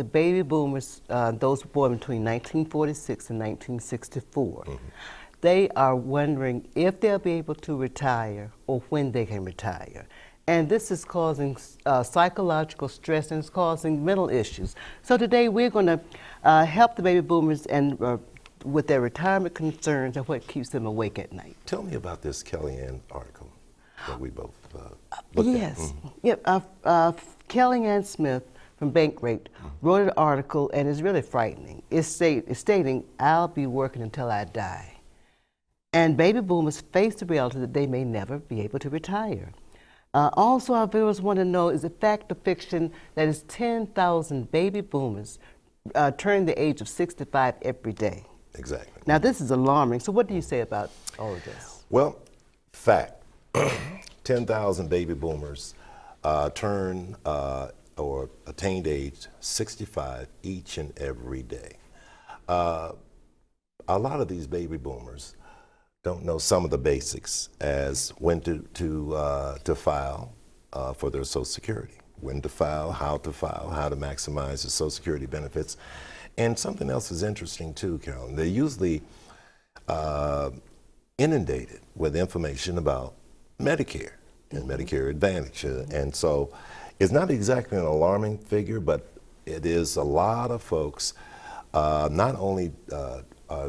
the baby boomers, those born between 1946 and 1964, they are wondering if they'll be able to retire or when they can retire. And this is causing psychological stress, and it's causing mental issues. So today we're going to help the baby boomers and with their retirement concerns and what keeps them awake at night. Tell me about this Kellyanne article that we both looked at. Yep. Kellyanne Smith from Bankrate wrote an article, and it's really frightening. It's stating, "I'll be working until I die." And baby boomers face the reality that they may never be able to retire. Also, our viewers want to know, is it fact or fiction that is 10,000 baby boomers turn the age of 65 every day? Exactly. Now, this is alarming. So what do you say about all of this? Well, fact. 10,000 baby boomers turn or attained age 65 each and every day. A lot of these baby boomers don't know some of the basics, as when to file for their Social Security, when to file, how to maximize the Social Security benefits. And something else is interesting too, Carolyn. They're usually inundated with information about Medicare and Medicare Advantage. And so it's not exactly an alarming figure, but it is a lot of folks not only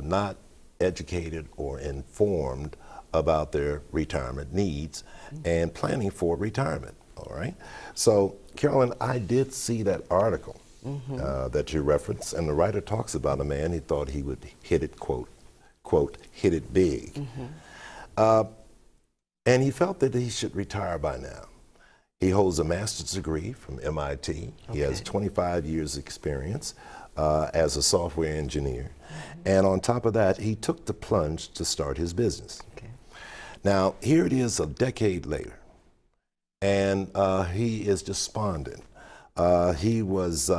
not educated or informed about their retirement needs and planning for retirement, all right? So, Carolyn, I did see that article that you referenced, and the writer talks about a man he thought he would hit it, quote, hit it big. And he felt that he should retire by now. He holds a master's degree from MIT. He has 25 years experience as a software engineer. And on top of that, he took the plunge to start his business. Now, here it is a decade later, and he is despondent. He was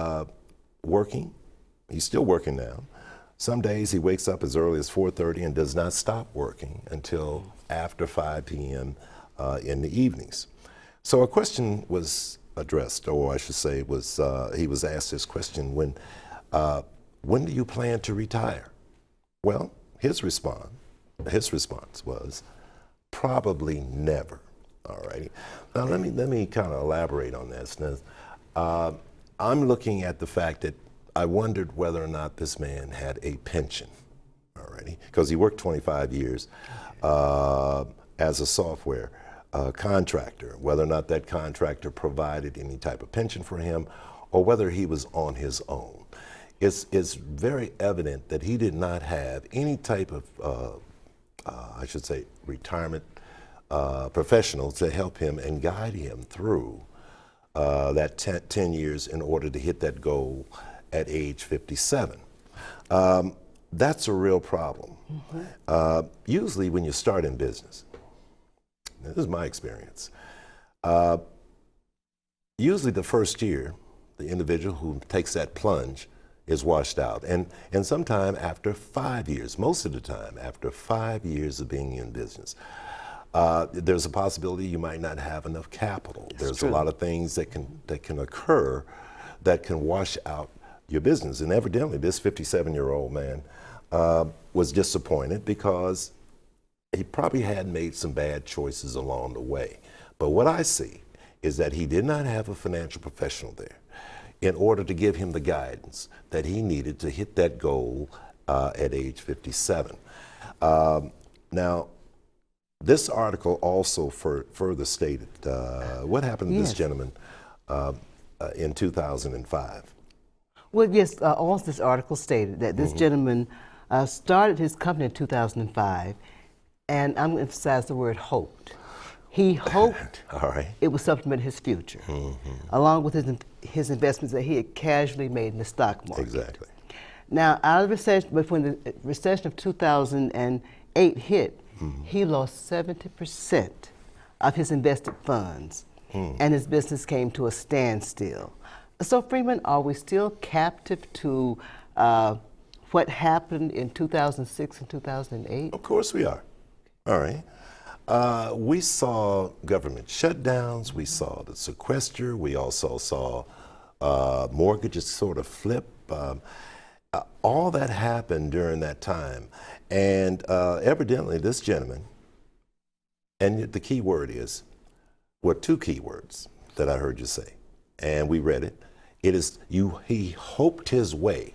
working. He's still working now. Some days he wakes up as early as 4:30 and does not stop working until after 5 p.m. In the evenings. So a question was addressed, or I should say, he was asked this question: when do you plan to retire? Well, his response was probably never. All righty. Now let me kind of elaborate on this. Now, I'm looking at the fact that I wondered whether or not this man had a pension. All righty, because he worked 25 years as a software contractor. Whether or not that contractor provided any type of pension for him, or whether he was on his own. It's very evident that he did not have any type of, I should say, retirement professionals to help him and guide him through that 10 years in order to hit that goal at age 57. That's a real problem. Usually when you start in business, this is my experience, usually the first year, the individual who takes that plunge is washed out. And sometime after 5 years, most of the time, after 5 years of being in business, there's a possibility you might not have enough capital. There's a lot of things that can occur that can wash out your business. And evidently, this 57-year-old man was disappointed because he probably had made some bad choices along the way. But what I see is that he did not have a financial professional there in order to give him the guidance that he needed to hit that goal at age 57. Now, this article also further stated what happened to this gentleman in 2005. Well, yes, also this article stated that this gentleman started his company in 2005, and I'm going to emphasize the word hoped. He hoped it would supplement his future, along with his investments that he had casually made in the stock market. Exactly. Now, out of the recession, but when the recession of 2008 hit, he lost 70% of his invested funds, and his business came to a standstill. So, Freeman, are we still captive to what happened in 2006 and 2008? Of course we are. All right. We saw government shutdowns, we saw the sequester, we also saw mortgages sort of flip. All that happened during that time. And evidently this gentleman, and the key word is, well, two key words that I heard you say, and we read it. It is, he hoped his way.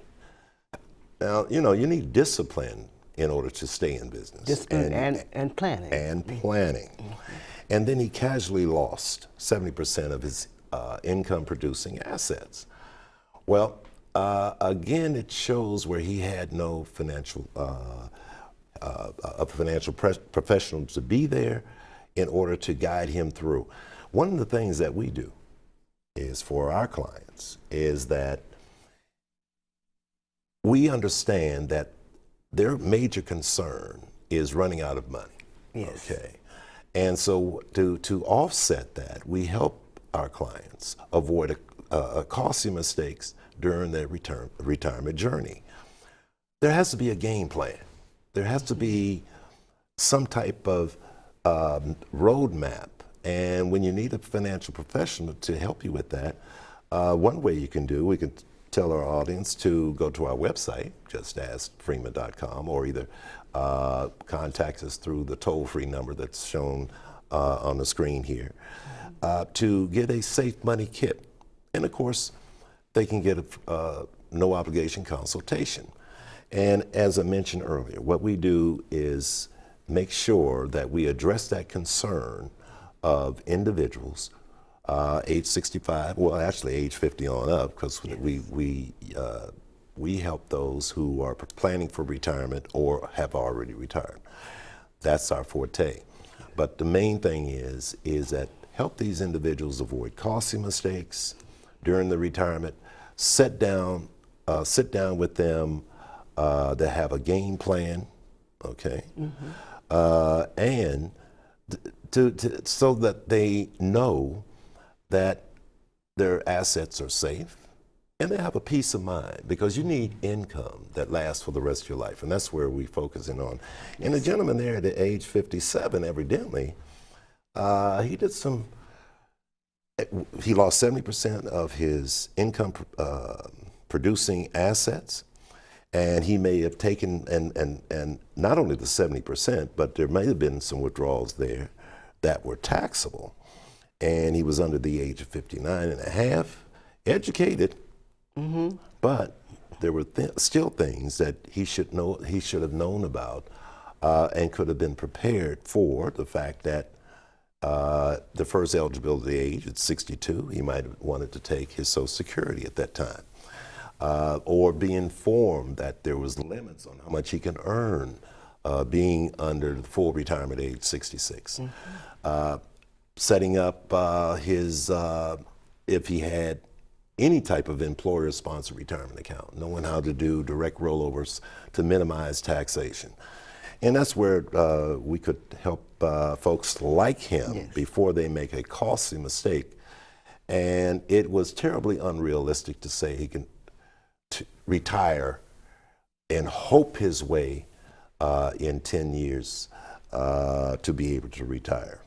Now, you know, you need discipline in order to stay in business. Discipline and planning. And planning. And then he casually lost 70% of his income producing assets. Well, again, it shows where he had no financial, a financial professional to be there in order to guide him through. One of the things that we do is for our clients is that we understand that their major concern is running out of money. Yes. Okay. And so to offset that, we help our clients avoid costly mistakes during their retirement journey. There has to be a game plan. There has to be some type of roadmap. And when you need a financial professional to help you with that, one way you can do, we can tell our audience to go to our website, justaskfreeman.com, or either contact us through the toll-free number that's shown on the screen here, to get a safe money kit. And of course, they can get a no obligation consultation. And as I mentioned earlier, what we do is make sure that we address that concern of individuals age 65, well, actually age 50 on up, because we help those who are planning for retirement or have already retired. That's our forte. But the main thing is that help these individuals avoid costly mistakes during the retirement. Sit down with them that have a game plan, okay, and so that they know that their assets are safe and they have a peace of mind, because you need income that lasts for the rest of your life, and that's where we're focusing on. And the gentleman there at the age 57, evidently, he lost 70% of his income producing assets, and he may have taken, and not only the 70%, but there may have been some withdrawals there that were taxable. And he was under the age of 59 and a half, educated, but there were still things that he should have known about, and could have been prepared for the fact that the first eligibility age at 62, he might have wanted to take his Social Security at that time, or be informed that there was limits on how much he can earn being under the full retirement age 66. Setting up his, if he had any type of employer-sponsored retirement account, knowing how to do direct rollovers to minimize taxation. And that's where we could help folks like him before they make a costly mistake. And it was terribly unrealistic to say he can retire and hope his way in 10 years to be able to retire.